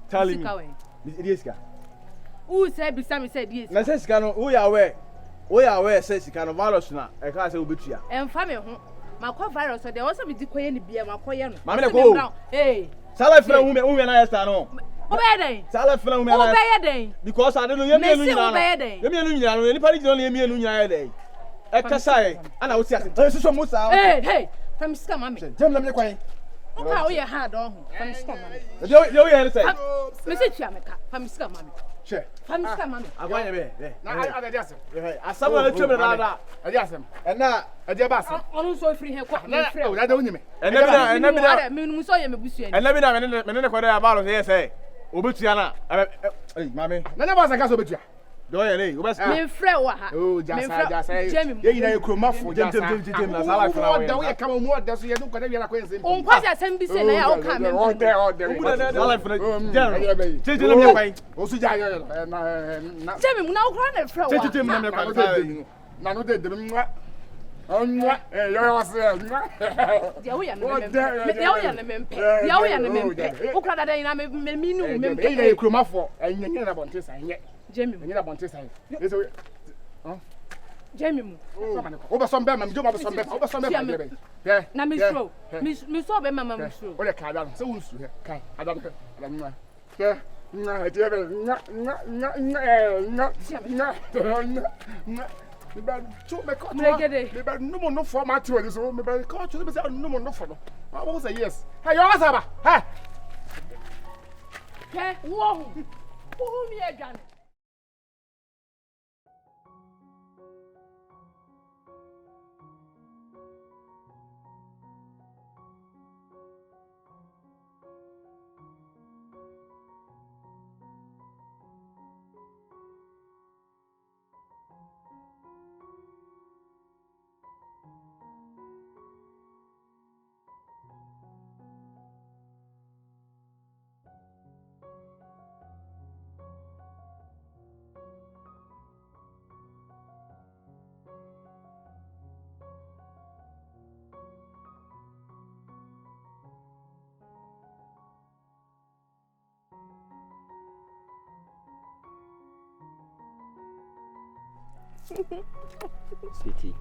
Tell me. Idiska. Who said beside me said yes? Na say sika no, we are aware say sika no virus na e ka say obetua. Emfa me ho. Makwa virus so dey also be dikoye ni bia makoye no. Ma me ko. Hey. Sala fira wu na yesta no. Obeyeden. Sala fira wu na. Obeyeden. Because I don't know yemienu nyina no. Yemienu nyina no, ni pa di no yemienu nyina dey. E ka sai, ana wo si ase. Suso mu sa. Hey, from sika mama. Dem na me kwan. Oka wo ye hard on ho. From sika mama. Yo here say. Me say tia me ka. From sika mama. Che. From sika mama. Agwanya be. Na ada dia asem. Asama na twem na da. Ada asem. Na ada ba asem. Onu so free he kwa. Na ada woni me. Ena bi na. Me nu so ye me busu en. Ena bi na me ne kwere abalo say say. Obetua na. Mami. Na ba saka so obetua. Do ye le, obes. Me frɛ wa ha. Oh, jasa. Ye ina ekromafo jasa. Na sala fira we. Da we kama mu oda so ye no kwada wiara kwense. On kwasi asem bi se na ya o ka me. Sala fira. Tete na me kwan. O su ja yo na. Jemi mu na o kra na frɛ wa. Tete na me kwan. Na no de mwa. Onwa yo was dia wo ya na me. Dia wo ya na me. Dia wo ya na me. O kra da na me minu me. E ina ekromafo enyenye na bonte san ye. Jemi mu. Enyenye na bonte san. Eso Jemi mu. O ba som be ma mi jo ma ba som be. O ba som be ma be. Yeah. Na me slow. Me so be mama me slow. O le ka da no. Se wo nsu he. Kai. Ada no. Ada no. Yeah. Na he be. Na. Me ba cho me ko. Melegede. Me ba no format we so me ba ko cho me say no for no. I will say yes. Hey, you answer ba. Hey. Ke wo hu. Wo mi e gan. Sweetie,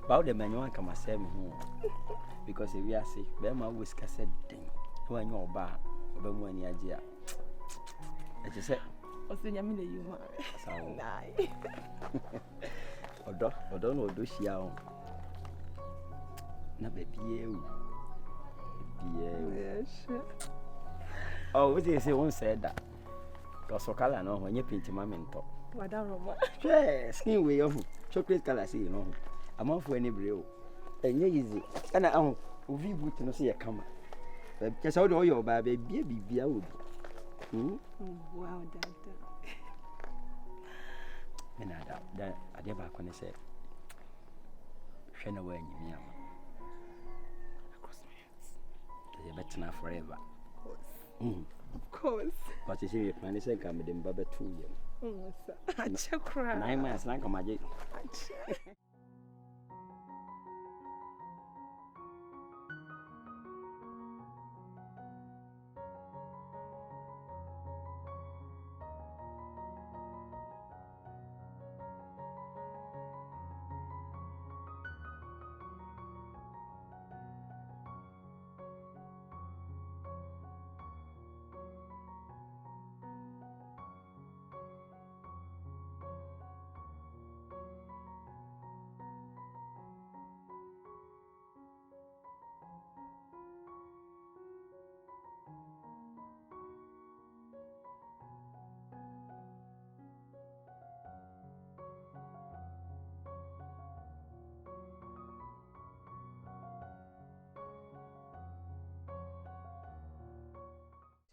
about the man you want come say me because if we are sick, be my whisker said ding. When you ba, be mo ani age a. E je say, o se nyame na you ma. Nai. Odo no odo hia o. Na baby e. Yes. Oh, what you say one said that. Cause kala no when you paint my mentor. Wada Roma. Yeah, skin way of chocolate color say you know. I'm off for any brew. And easy. And I we boot no see a camera. But just how do your baby be out. Wow, Dada. And I did back when I said, Shana away in me. Across my hands. They're better now forever. Of course. But you see, if my son come with them, Baba 2 years. Oh, sir. 9 months, like a magic.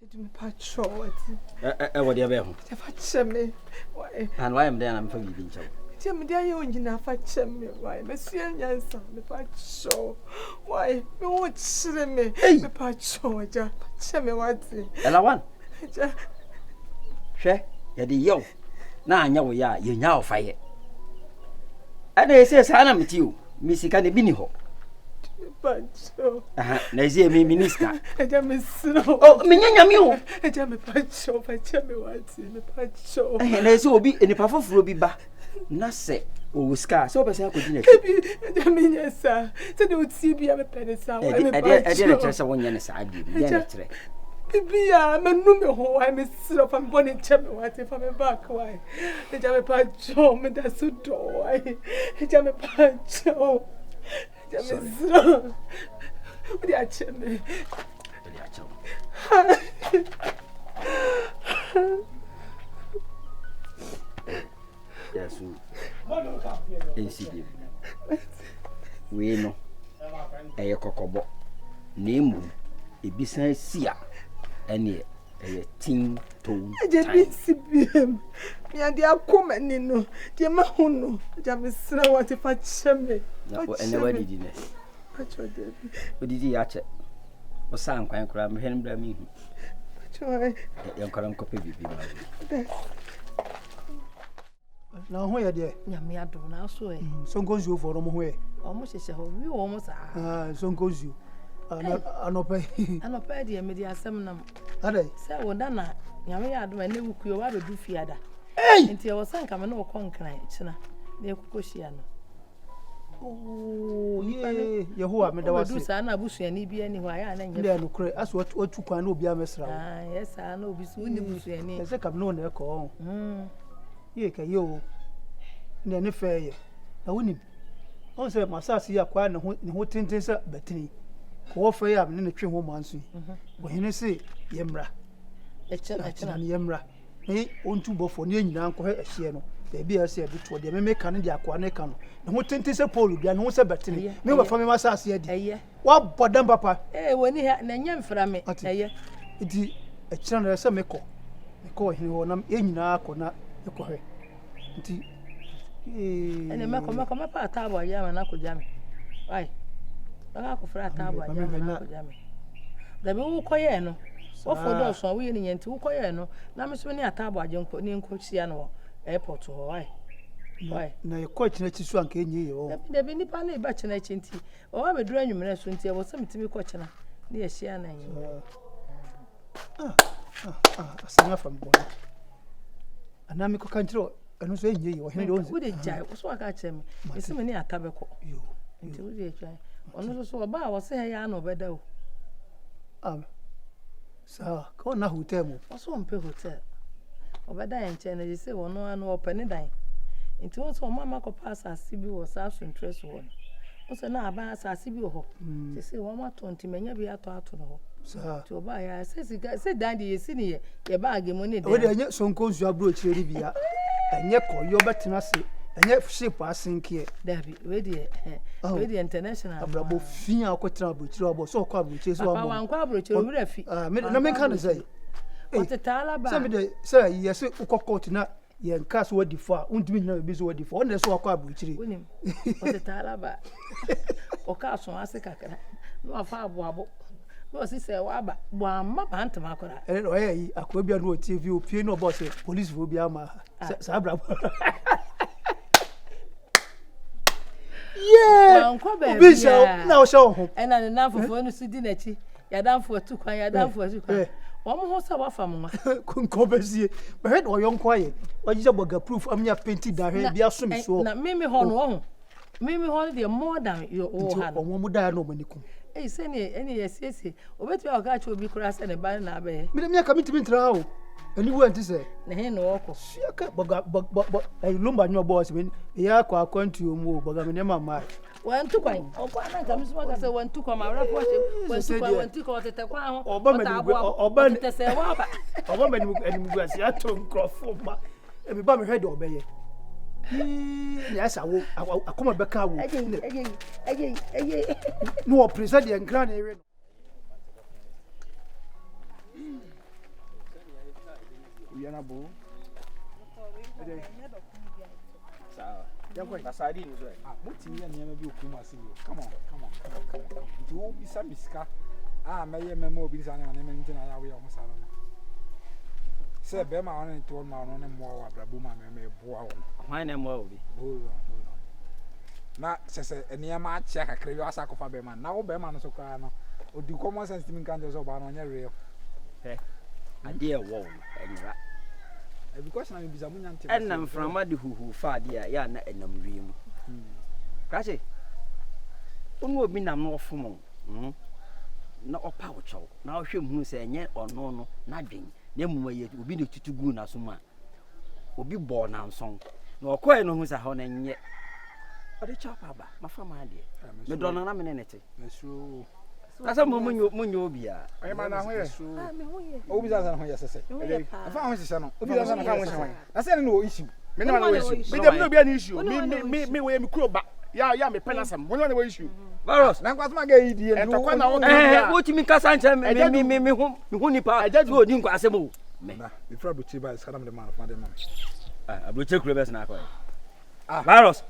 Did me patrol? What do you have? Fatch me. Why? And why am there? I'm forgiving you. Tell me, dear, you in fatch me. Why? Monsieur Yanson, me patrol. Why? Me won't see me. Me patrol. Tell me what? Ellawan. She, you're the yo. Now I know you now fire. And they say, Sana with you, Missy Canny Biniho. pacho. Na zie me minister. Eja me sino. Oh, me nyanya me o. Eja me pacho, pacho me wati, me pacho. Na zie obi enipa foforo bi ba. Na se o ska, so person akodi na. Eja me nyesa. Se de uti bi a me penesa, wa me pacho. E dey na say wonya na sa adi, dey na tere. Bibia, me no me ho, I me sino fa me boni che me wati fa me back why. Eja me pacho, me da so do why. Eja me pacho. Eja me sino. Odi a che me. Odi a che. Yes. NCD. We no. Eye kokobo. Nemu. Ebisan sia. Ene eye tin to. Eja bi sibiem. Mi ade akoma ni no. De ma hu no. Eja me sina what if acheme. Na ene wa didi ne. Pacho de bi. Odidi ya che. O san kwan kura me hwen bra mi hu. Pacho ai. Yan kora nkope bibi ma. Na ho ye de. Nyame adom na so e. Sonkozu for mo ho ye. Omo hyehyɛ ho wi wo mo saa. Sonkozu. Anopa de me de asɛm nam. Ade. Sɛ wo da na nyame yɛ adom na wukuo wa bedu fiada. Nti wo sanka me na wo kɔnkran kyina. Na ekuko hyia no. Oh, Yehowa me da wase. Du saa na busuani bi ani ho aya na nya. Nde no kure aso otu kwan na obi amesra. Yes na obi so ni busuani. Ese kam no na ekɔ. Ye ka yo. Nde ne fe ye. Na wonim. On se masasi ya kwa ne ho tenten se batini. Ko fe ya me ne twe ho manso. Wo hene se yemra. Ekyena yemra. Ne ontu bofo ne nyina nkɔ ahie no. Baby I said it de me kan de akwa ne kan no ho tente se polu bia no se betene me wa fa me masase adi wa bodam papa woni ha na nya mfra me eye edi ekira na se me kɔ hene ho na enyina akɔ na ekɔ hwe nti ene me kɔ pa ata AwoYaa ma na ko jame ai baka ko fra ata AwoYaa ma na ko jame da be wo kɔ ye no wo fodo so wo ye ne nti wo kɔ ye no na me so ne ata AwoYaa nko ne nko hia no airport ho why na ye coach na chisu anka enye ye o da bi nipa na iba chena chinti o wa bedura nwumere so nti e wo sam timi ko chena na ye hia na yin asanya from boy anami ko kanjiro eno so enye ye o hene de onzi wo de jai wo so aka chem esi me ni atabeko yo nti wo de jai ono so oba wo se ya na obeda o sa ko na hotel mo wo so mpe hotel obeda en che na je se wono anu opane dan nti won so mama ko pass asibi wo sa so interest wo no so na aba asibi ho je se wo ma to nti menya bi ato no sa to ba ya se dan de yesi ni ye bag mo ni de o de enye sonkonzu abro chiri bia enye koyo betena se enye ship asinkie dabi we de international abrabo fia akotra abro chiri obo so ko abro chiri so papa wan kwa abro chiri wura fi na me kan say otetala ba se me de say yes ukokot na ye nka so wadi fo a untimi nyina be so wadi fo on de so akwa abro chiri wonim otetala ba o ka so ase kakra no afa abo no si se wa ba bo amma ba ntama akora o yi akwa bia no TV o pie no boss police fo bia ma sa abra Bisha na o show ho ena ne na fofo no sidi na chi ya danfo atukwan Wamo ho sa wa fam ma. Kunko bezie. Be head o yon kwaye. O jije boga proof amnya penti da he bia so mi so. Na mimi ho no ho. Mimi ho dey more than your o ha. O mo da no manikum. Se ne eni yesiesi. Obetu a ka che obi kura se ne ba na be. Me dem ya committee ntra ho. Ani wo anti se. Na he no woko. Siaka boga lumba nyo boss me. Ya kwa akwanti omu boga me nema ma. Wantu kwan okwa na nka msuma ka se wantu kwa mawra po se wantu kwa tete kwa ho oba tete se wa ba oba me ni mu asi ato nkrofo ma e me ba me hwede obeye ni asa wo akoma beka wo no o presa de nkra na ewe yana bo Nasari ni zo. Moti ya nyama bi okuma si yo. Come on. Nti wo bisa miska. Meye memo obi sa na me nti na ya we o sa no. Se be ma won nti won ma no ne mo wa brabu ma me boa won. Hwan na mo obi? Oh. na sese enema achia kakra wi asa kofa be man na wo be man no so kwa no odi common sense timi kan so ba no nya real ade e wo enra because na me bisa munya ntem enam frama de huhu fa ade a ya na enam wiem kache onu obi nam no ofom na opa wo chaw na ohwe mu se enye ono no na dwen na muma ye obi de tutugu na so ma obi bo na nson na okoe no hu sa ho na nye ade chapa ba mafa ma ade me do na me nete mesro asa munyo obi a ayi ma na ho ye me ho ye obi za ho ye sese afa ho sese no obi za na ka ho sese na se no issue me na no issue me dem no be an issue me we me kuro ba ya me penasam woni no issue virus na kwasma ga yi die no kwa na wo wo timi kasa nche me hu nipa so odi nkwa asemo me before buchi ba skadam de man of madam abroche kuro bes na akwa virus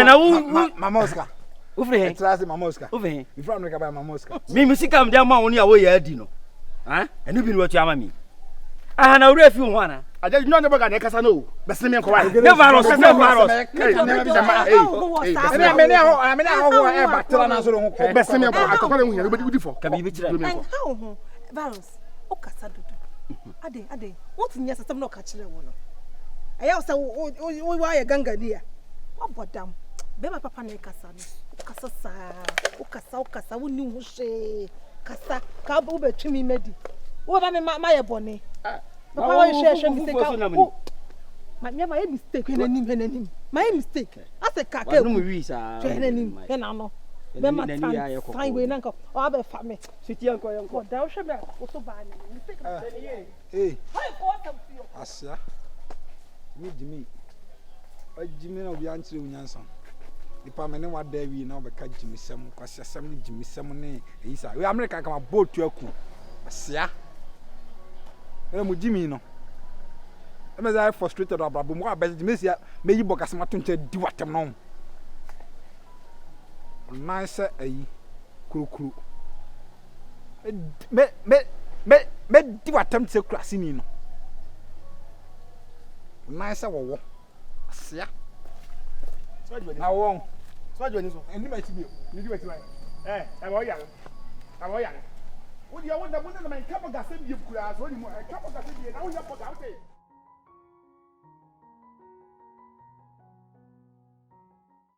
na wo mama Oscar ufre he trust mama Oscar ufre before America ba mama Oscar mi musika mde ma woni a wo ya adi no enu bi no watu ama mi na wura fi ho ana aja nyo ne boga na kasa no bese me nkwa ne virus me ho e batera na so ho bese me nkwa akokore hu ya udi fo ka bi kire and how ho virus o kasa dudu ade what nya system no ka kire wo no aya say o wa ya ganga dia wa bodam be ma papa na kasa no kasa sa o kasa wo ni hu hwe kasa ka bo be twimi medi wo ba me ma ye bone papa wa share mistake ma me ma mistake henanim my mistake ase ka ka no wi sa henanim hena no be ma fine we nanko o ba fa me siti anko yanko da wo hwe me o so ba ni mistake na eh how ko tam fio asia mi jimi ajimi na obi antire unyansa nipa me ne wada wi na obeka jimisem kwasesem ne jimisem ne eyisa we America kama boat aku asia e mu jimi no e me za frustrated ababo mo abezi jimesia me yi bokas matonche di watem no nice ayi kurukuru me di watem tse kurasini no nice wo asia na won so joni so eni ma tibio ni di wetin AwoYaa wo di awon da mo na man kabo gasem bi kura so ni mo kabo gasem bi na wo ya poda wo